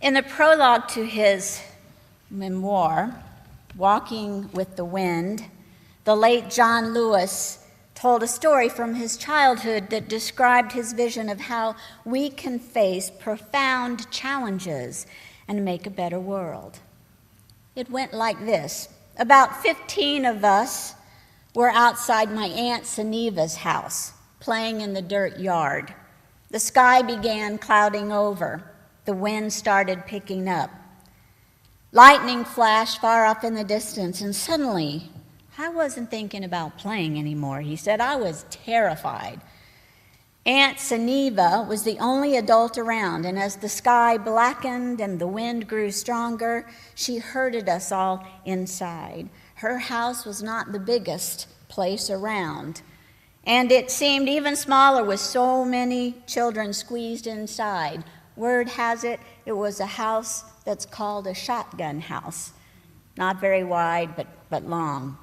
In the prologue to his memoir, Walking with the Wind, the late John Lewis told a story from his childhood that described his vision of how we can face profound challenges and make a better world. It went like this. About 15 of us were outside my Aunt Seneva's house, playing in the dirt yard. The sky began clouding over. The wind started picking up. Lightning flashed far off in the distance, and suddenly, I wasn't thinking about playing anymore, he said. I was terrified. Aunt Seneva was the only adult around, and as the sky blackened and the wind grew stronger, she herded us all inside. Her house was not the biggest place around, and it seemed even smaller with so many children squeezed inside. Word has it, it was a house that's called a shotgun house. Not very wide, but long.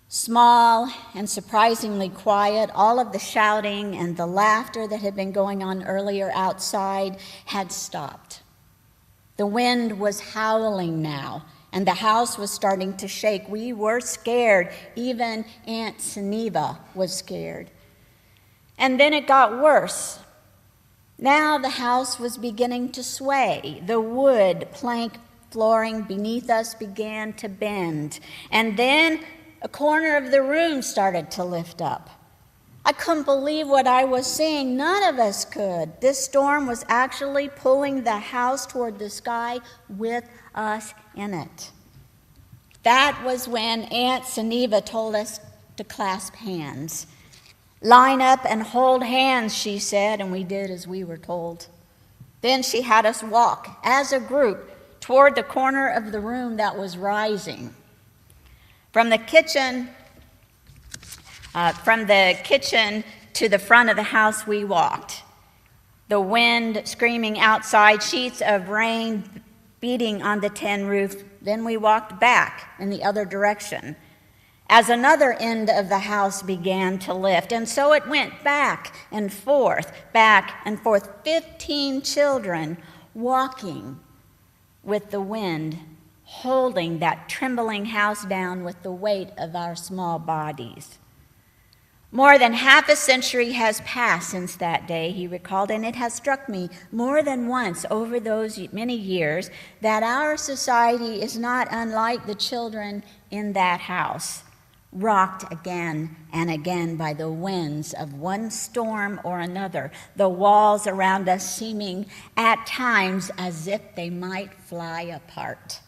Small and surprisingly quiet, all of the shouting and the laughter that had been going on earlier outside had stopped. The wind was howling now, and the house was starting to shake. We were scared. Even Aunt Seneva was scared. And then it got worse. Now the house was beginning to sway. The wood plank flooring beneath us began to bend. And then a corner of the room started to lift up. I couldn't believe what I was seeing. None of us could. This storm was actually pulling the house toward the sky with us in it. That was when Aunt Seneva told us to clasp hands. Line up and hold hands, she said, and we did as we were told. Then she had us walk as a group toward the corner of the room that was rising. From the kitchen to the front of the house we walked. The wind screaming outside, sheets of rain beating on the tin roof. Then we walked back in the other direction as another end of the house began to lift. And so it went back and forth, 15 children walking with the wind, holding that trembling house down with the weight of our small bodies. More than half a century has passed since that day, he recalled, and it has struck me more than once over those many years that our society is not unlike the children in that house, rocked again and again by the winds of one storm or another, the walls around us seeming at times as if they might fly apart.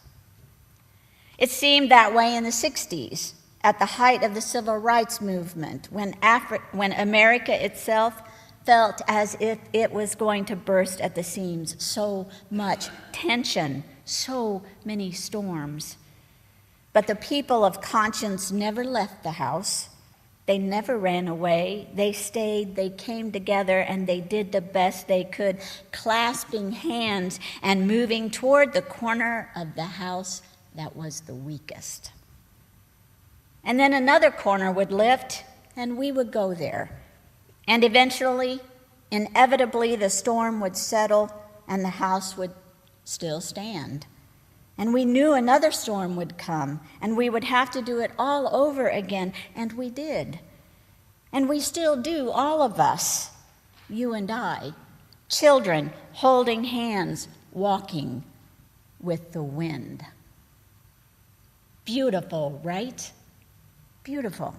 It seemed that way in the 60s, at the height of the civil rights movement, when America itself felt as if it was going to burst at the seams. So much tension, so many storms. But the people of conscience never left the house. They never ran away. They stayed, they came together, and they did the best they could, clasping hands and moving toward the corner of the house that was the weakest. And then another corner would lift, and we would go there. And eventually, inevitably, the storm would settle, and the house would still stand. And we knew another storm would come, and we would have to do it all over again, and we did. And we still do, all of us, you and I, children holding hands, walking with the wind. Beautiful, right? Beautiful.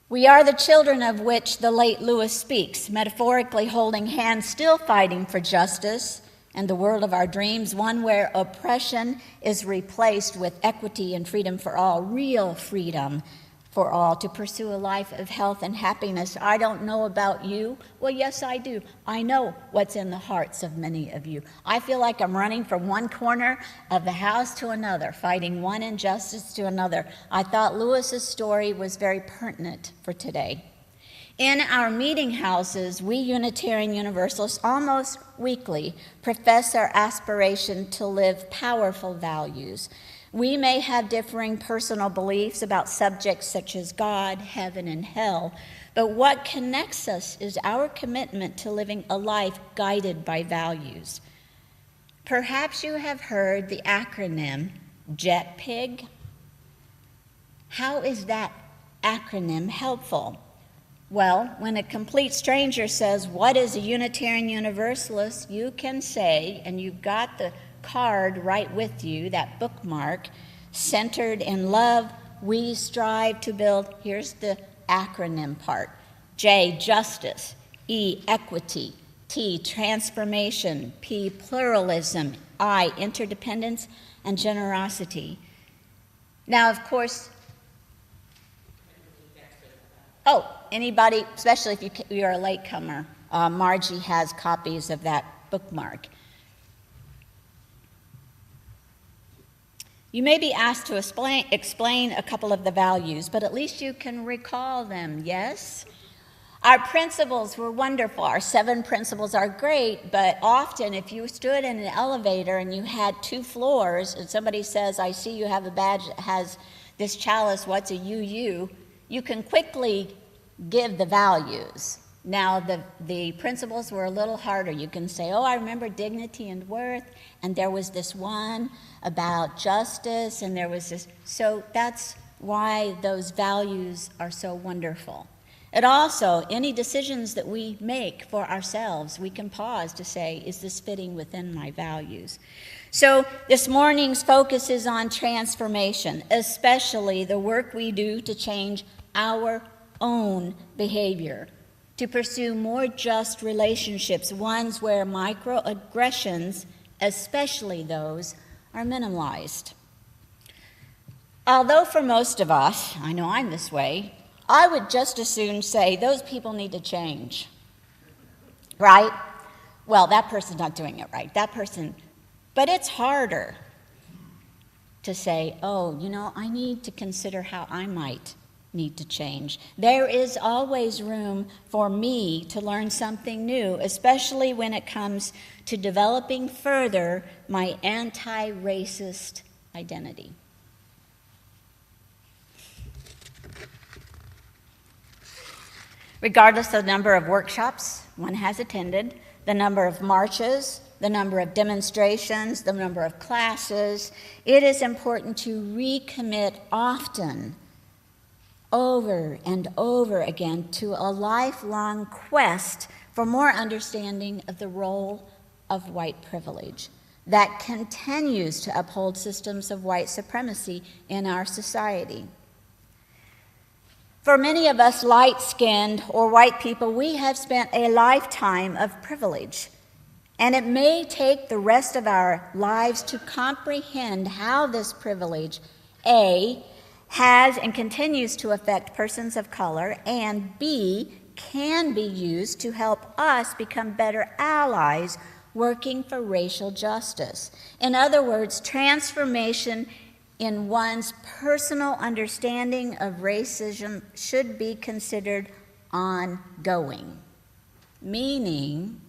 We are the children of which the late Lewis speaks, metaphorically holding hands, still fighting for justice and the world of our dreams, one where oppression is replaced with equity and freedom for all, real freedom for all, to pursue a life of health and happiness. I don't know about you. Well, yes, I do. I know what's in the hearts of many of you. I feel like I'm running from one corner of the house to another, fighting one injustice to another. I thought Lewis's story was very pertinent for today. In our meeting houses, we Unitarian Universalists almost weekly profess our aspiration to live powerful values. We may have differing personal beliefs about subjects such as God, heaven, and hell, but what connects us is our commitment to living a life guided by values. Perhaps you have heard the acronym JETPIG. How is that acronym helpful? Well, when a complete stranger says, "What is a Unitarian Universalist?" you can say, and you've got the card right with you, that bookmark, "Centered in love, we strive to build," here's the acronym part: J, justice; E, equity; T, transformation; P, pluralism; I, interdependence and generosity. Now, of course, anybody, especially if you're a latecomer, Margie has copies of that bookmark. You may be asked to explain a couple of the values, but at least you can recall them, yes? Our principles were wonderful. Our 7 principles are great, but often if you stood in an elevator and you had 2 floors and somebody says, "I see you have a badge that has this chalice, what's a UU?" you can quickly give the values. Now, the principles were a little harder. You can say, "Oh, I remember dignity and worth, and there was this one about justice, and there was this." So that's why those values are so wonderful. It also, any decisions that we make for ourselves, we can pause to say, is this fitting within my values? So this morning's focus is on transformation, especially the work we do to change our own behavior, to pursue more just relationships, ones where microaggressions, especially those, are minimized. Although for most of us, I know I'm this way, I would just as soon say, those people need to change, right? Well, that person's not doing it right, that person, but it's harder to say, oh, I need to consider how I might need to change. There is always room for me to learn something new, especially when it comes to developing further my anti-racist identity. Regardless of the number of workshops one has attended, the number of marches, the number of demonstrations, the number of classes, it is important to recommit often, over and over again, to a lifelong quest for more understanding of the role of white privilege that continues to uphold systems of white supremacy in our society. For many of us light-skinned or white people, we have spent a lifetime of privilege, and it may take the rest of our lives to comprehend how this privilege, A, has and continues to affect persons of color, and B, can be used to help us become better allies working for racial justice. In other words, transformation in one's personal understanding of racism should be considered ongoing, meaning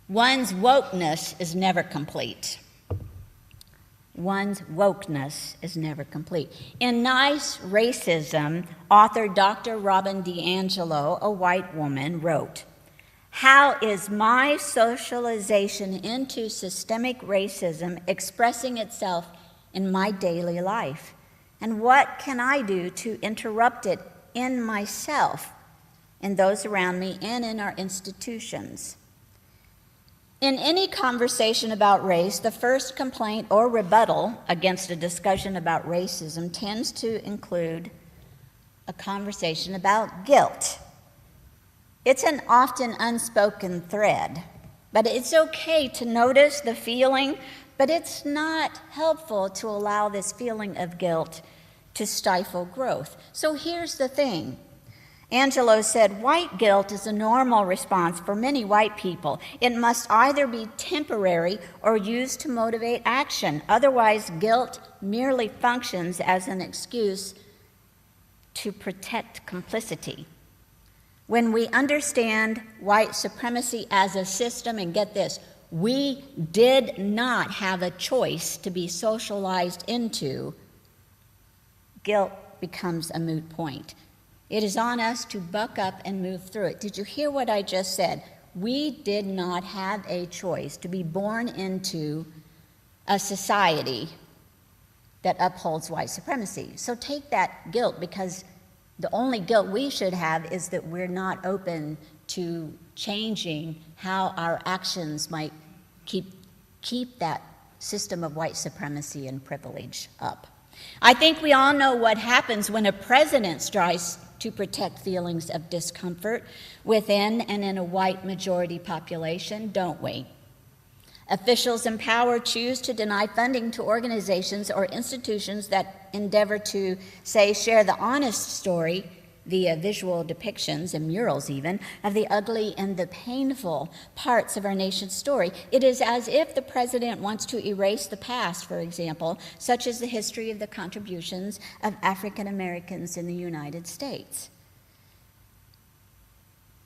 one's wokeness is never complete. One's wokeness is never complete. In Nice Racism, author Dr. Robin DiAngelo, a white woman, wrote, "How is my socialization into systemic racism expressing itself in my daily life? And what can I do to interrupt it in myself, in those around me, and in our institutions?" In any conversation about race, the first complaint or rebuttal against a discussion about racism tends to include a conversation about guilt. It's an often unspoken thread, but it's okay to notice the feeling, but it's not helpful to allow this feeling of guilt to stifle growth. So here's the thing. Angelo said, white guilt is a normal response for many white people. It must either be temporary or used to motivate action. Otherwise, guilt merely functions as an excuse to protect complicity. When we understand white supremacy as a system, and get this, we did not have a choice to be socialized into, guilt becomes a moot point. It is on us to buck up and move through it. Did you hear what I just said? We did not have a choice to be born into a society that upholds white supremacy. So take that guilt, because the only guilt we should have is that we're not open to changing how our actions might keep that system of white supremacy and privilege up. I think we all know what happens when a president tries to protect feelings of discomfort within and in a white majority population, don't we? Officials in power choose to deny funding to organizations or institutions that endeavor to, say, share the honest story via visual depictions and murals even of the ugly and the painful parts of our nation's story. It is as if the president wants to erase the past, for example, such as the history of the contributions of African Americans in the United States.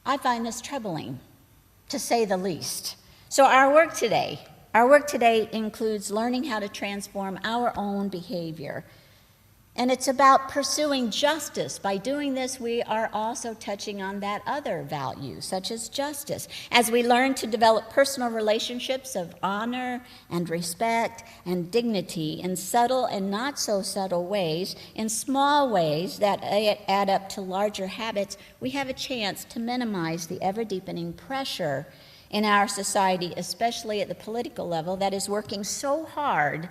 I find this troubling, to say the least. So our work today includes learning how to transform our own behavior. And it's about pursuing justice. By doing this, we are also touching on that other value, such as justice, as we learn to develop personal relationships of honor and respect and dignity in subtle and not so subtle ways, in small ways that add up to larger habits. We have a chance to minimize the ever-deepening pressure in our society, especially at the political level, that is working so hard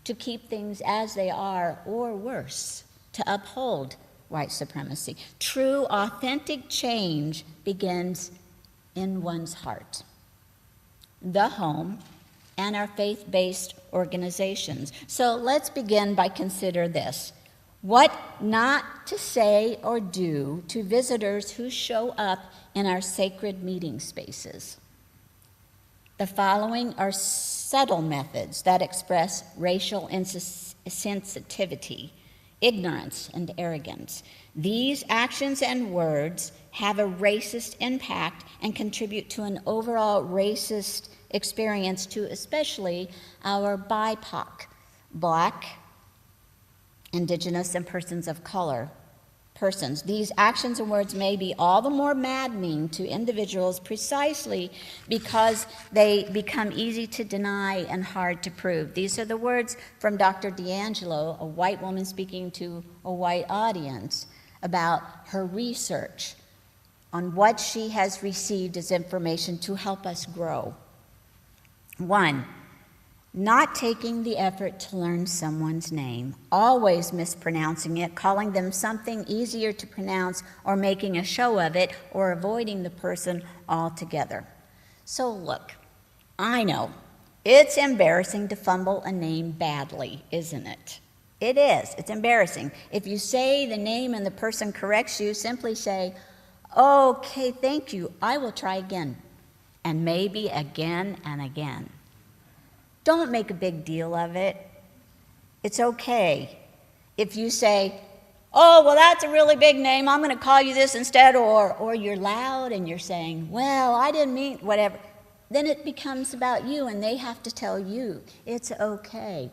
to keep things as they are, or worse, to uphold white supremacy. True, authentic change begins in one's heart, the home, and our faith-based organizations. So let's begin by consider this. What not to say or do to visitors who show up in our sacred meeting spaces. The following are subtle methods that express racial insensitivity, ignorance, and arrogance. These actions and words have a racist impact and contribute to an overall racist experience to especially our BIPOC, Black, Indigenous, and persons of color persons. These actions and words may be all the more maddening to individuals precisely because they become easy to deny and hard to prove. These are the words from Dr. D'Angelo, a white woman speaking to a white audience about her research on what she has received as information to help us grow. 1, not taking the effort to learn someone's name, always mispronouncing it, calling them something easier to pronounce, or making a show of it, or avoiding the person altogether. So look, I know, it's embarrassing to fumble a name badly, isn't it? It is. It's embarrassing. If you say the name and the person corrects you, simply say, "Okay, thank you, I will try again," and maybe again and again. Don't make a big deal of it. It's okay. If you say, "Oh, well, that's a really big name, I'm going to call you this instead," or you're loud and you're saying, "Well, I didn't mean whatever," then it becomes about you and they have to tell you it's okay.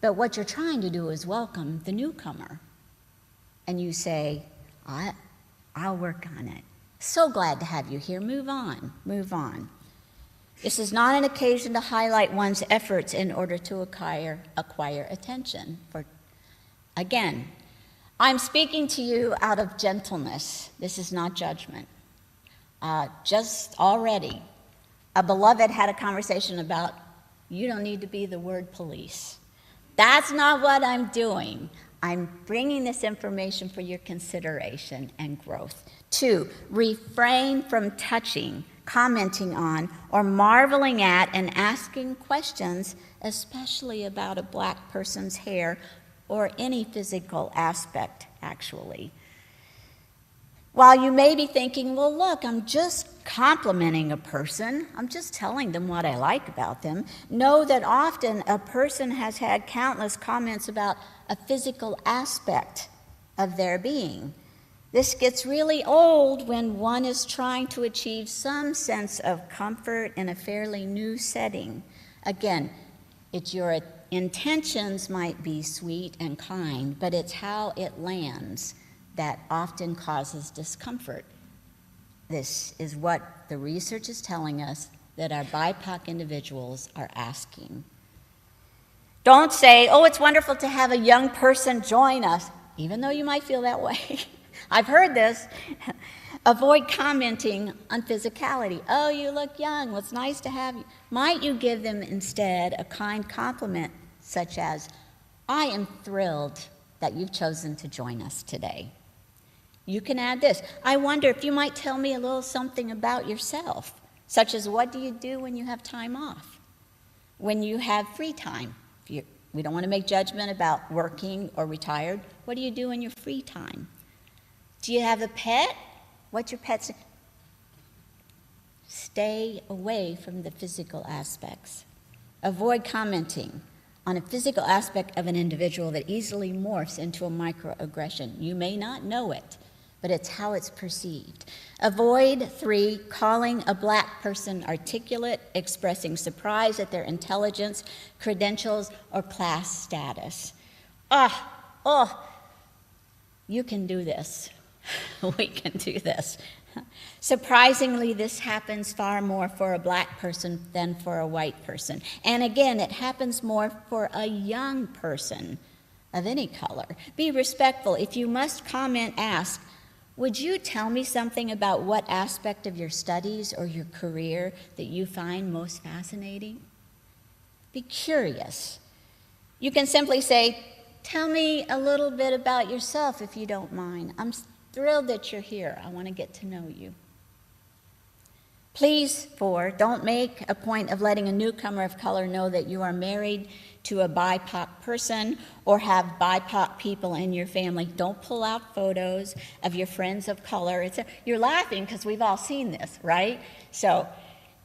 But what you're trying to do is welcome the newcomer. And you say, I'll work on it. So glad to have you here. Move on, move on. This is not an occasion to highlight one's efforts in order to acquire attention. Again, I'm speaking to you out of gentleness. This is not judgment. Just already, a beloved had a conversation about, you don't need to be the word police. That's not what I'm doing. I'm bringing this information for your consideration and growth. 2, refrain from touching, commenting on, or marveling at and asking questions, especially about a Black person's hair or any physical aspect, actually. While you may be thinking, well, look, I'm just complimenting a person, I'm just telling them what I like about them, know that often a person has had countless comments about a physical aspect of their being. This gets really old when one is trying to achieve some sense of comfort in a fairly new setting. Again, it's your intentions might be sweet and kind, but it's how it lands that often causes discomfort. This is what the research is telling us that our BIPOC individuals are asking. Don't say, oh, it's wonderful to have a young person join us, even though you might feel that way. I've heard this. Avoid commenting on physicality. Oh, you look young. Well, it's nice to have you. Might you give them instead a kind compliment, such as, I am thrilled that you've chosen to join us today. You can add this. I wonder if you might tell me a little something about yourself, such as what do you do when you have time off, when you have free time? We don't want to make judgment about working or retired. What do you do in your free time? Do you have a pet? What's your pet's name? Stay away from the physical aspects. Avoid commenting on a physical aspect of an individual that easily morphs into a microaggression. You may not know it, but it's how it's perceived. Avoid 3, calling a black person articulate, expressing surprise at their intelligence, credentials, or class status. You can do this. We can do this. Surprisingly, this happens far more for a black person than for a white person. And again, it happens more for a young person of any color. Be respectful. If you must comment, ask, would you tell me something about what aspect of your studies or your career that you find most fascinating? Be curious. You can simply say, tell me a little bit about yourself if you don't mind. I'm thrilled that you're here. I want to get to know you. Please, 4, don't make a point of letting a newcomer of color know that you are married to a BIPOC person or have BIPOC people in your family. Don't pull out photos of your friends of color. You're laughing because we've all seen this, right? So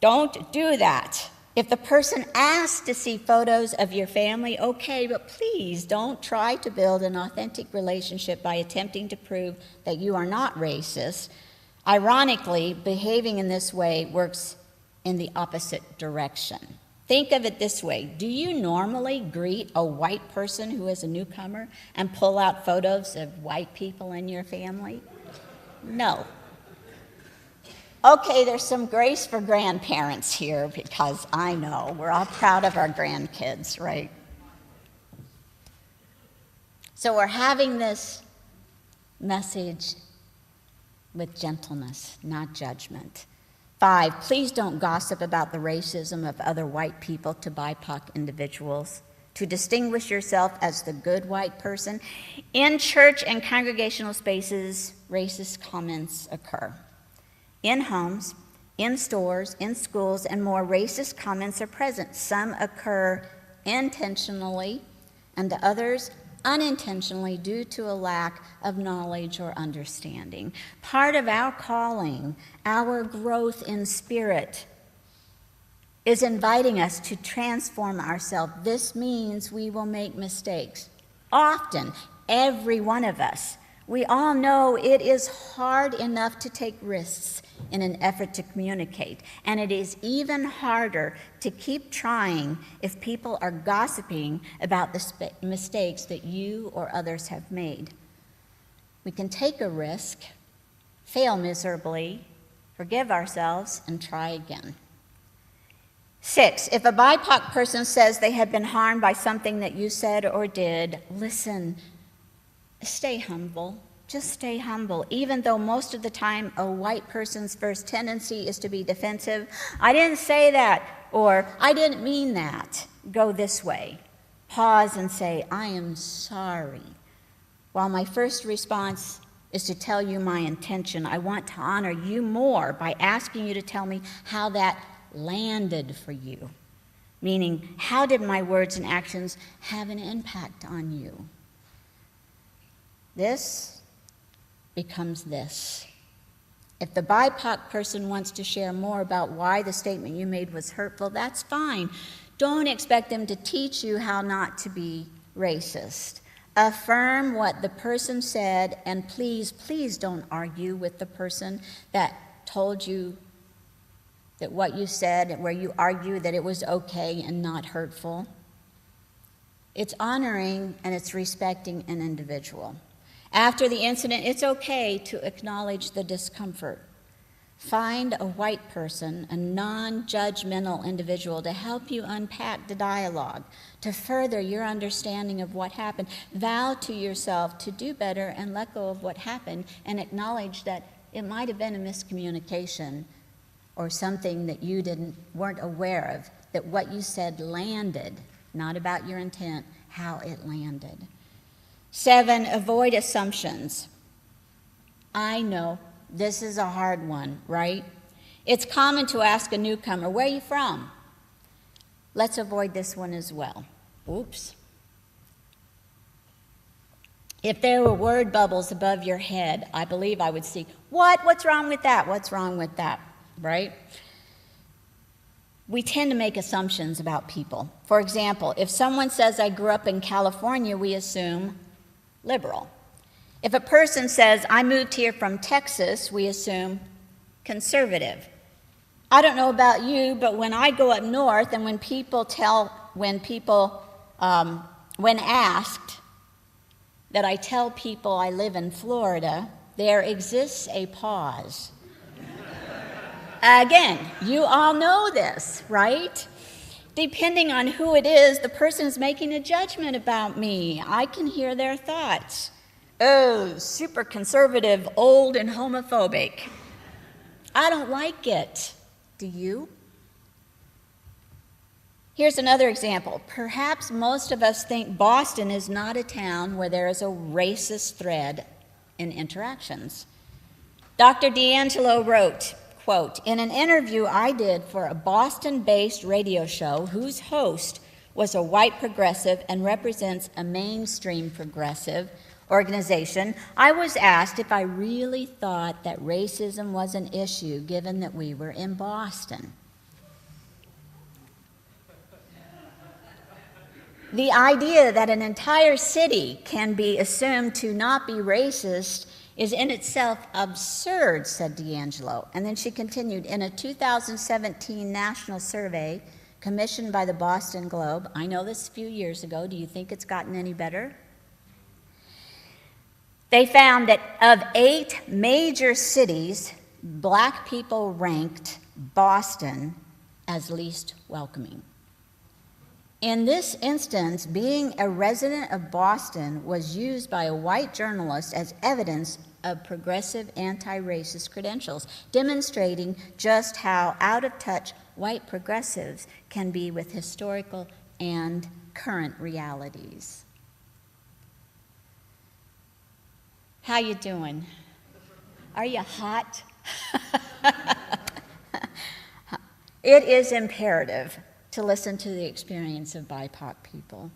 don't do that. If the person asks to see photos of your family, okay, but please don't try to build an authentic relationship by attempting to prove that you are not racist. Ironically, behaving in this way works in the opposite direction. Think of it this way. Do you normally greet a white person who is a newcomer and pull out photos of white people in your family? No. Okay, there's some grace for grandparents here because I know we're all proud of our grandkids, right? So we're having this message with gentleness, not judgment. 5, please don't gossip about the racism of other white people to BIPOC individuals. To distinguish yourself as the good white person, in church and congregational spaces, racist comments occur. In homes, in stores, in schools, and more, racist comments are present. Some occur intentionally, and others unintentionally due to a lack of knowledge or understanding. Part of our calling, our growth in spirit, is inviting us to transform ourselves. This means we will make mistakes. Often, every one of us. We all know it is hard enough to take risks in an effort to communicate, and it is even harder to keep trying if people are gossiping about the mistakes that you or others have made. We can take a risk, fail miserably, forgive ourselves, and try again. 6, if a BIPOC person says they have been harmed by something that you said or did, listen. Stay humble. Just stay humble. Even though most of the time a white person's first tendency is to be defensive, I didn't say that, or I didn't mean that. Go this way. Pause and say, I am sorry. While my first response is to tell you my intention, I want to honor you more by asking you to tell me how that landed for you. Meaning, how did my words and actions have an impact on you? This becomes this. If the BIPOC person wants to share more about why the statement you made was hurtful, that's fine. Don't expect them to teach you how not to be racist. Affirm what the person said, and please, please don't argue with the person that told you that what you said, where you argue that it was okay and not hurtful. It's honoring and it's respecting an individual. After the incident, it's okay to acknowledge the discomfort. Find a white person, a non-judgmental individual, to help you unpack the dialogue, to further your understanding of what happened. Vow to yourself to do better and let go of what happened and acknowledge that it might have been a miscommunication or something that you weren't aware of, that what you said landed, not about your intent, how it landed. 7, avoid assumptions. I know this is a hard one, right? It's common to ask a newcomer, where are you from? Let's avoid this one as well. Oops. If there were word bubbles above your head, I believe I would see, what's wrong with that? What's wrong with that, right? We tend to make assumptions about people. For example, if someone says, I grew up in California, we assume liberal. If a person says, I moved here from Texas, we assume conservative. I don't know about you, but when I go up north and when asked that I tell people I live in Florida, there exists a pause. Again, you all know this, right? Depending on who it is, the person is making a judgment about me. I can hear their thoughts. Oh, super conservative, old, and homophobic. I don't like it. Do you? Here's another example. Perhaps most of us think Boston is not a town where there is a racist thread in interactions. Dr. D'Angelo wrote, quote, in an interview I did for a Boston-based radio show whose host was a white progressive and represents a mainstream progressive organization, I was asked if I really thought that racism was an issue given that we were in Boston. The idea that an entire city can be assumed to not be racist is in itself absurd, said D'Angelo. And then she continued, in a 2017 national survey commissioned by the Boston Globe, I know this a few years ago, do you think it's gotten any better? They found that of 8 major cities, black people ranked Boston as least welcoming. In this instance, being a resident of Boston was used by a white journalist as evidence of progressive anti-racist credentials, demonstrating just how out of touch white progressives can be with historical and current realities. How you doing? Are you hot? It is imperative to listen to the experience of BIPOC people,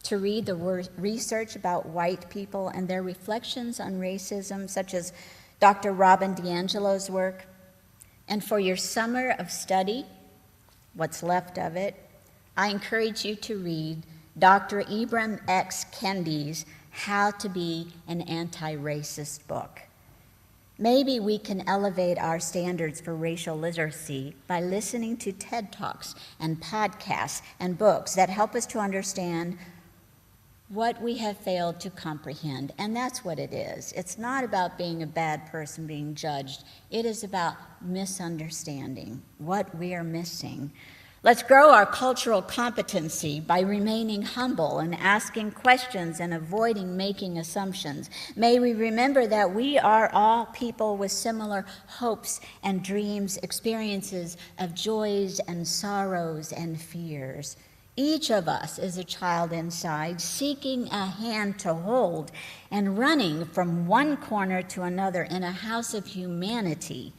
to read the research about white people and their reflections on racism, such as Dr. Robin DiAngelo's work, and for your summer of study, what's left of it, I encourage you to read Dr. Ibram X. Kendi's How to Be an Anti-Racist book. Maybe we can elevate our standards for racial literacy by listening to TED Talks and podcasts and books that help us to understand what we have failed to comprehend. And that's what it is. It's not about being a bad person being judged. It is about misunderstanding what we are missing. Let's grow our cultural competency by remaining humble and asking questions and avoiding making assumptions. May we remember that we are all people with similar hopes and dreams, experiences of joys and sorrows and fears. Each of us is a child inside, seeking a hand to hold and running from one corner to another in a house of humanity,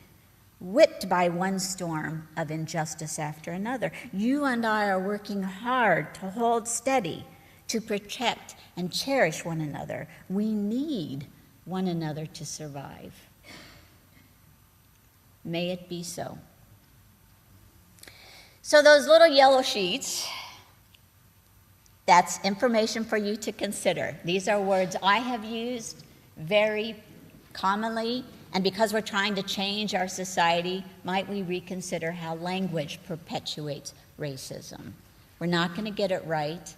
whipped by one storm of injustice after another. You and I are working hard to hold steady, to protect and cherish one another. We need one another to survive. May it be so. So those little yellow sheets That's information for you to consider. These are words I have used very commonly, and because we're trying to change our society, might we reconsider how language perpetuates racism? We're not going to get it right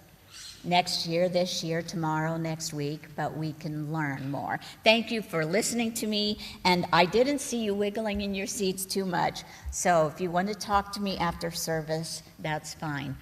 next year, this year, tomorrow, next week, but we can learn more. Thank you for listening to me, and I didn't see you wiggling in your seats too much, so if you want to talk to me after service, that's fine.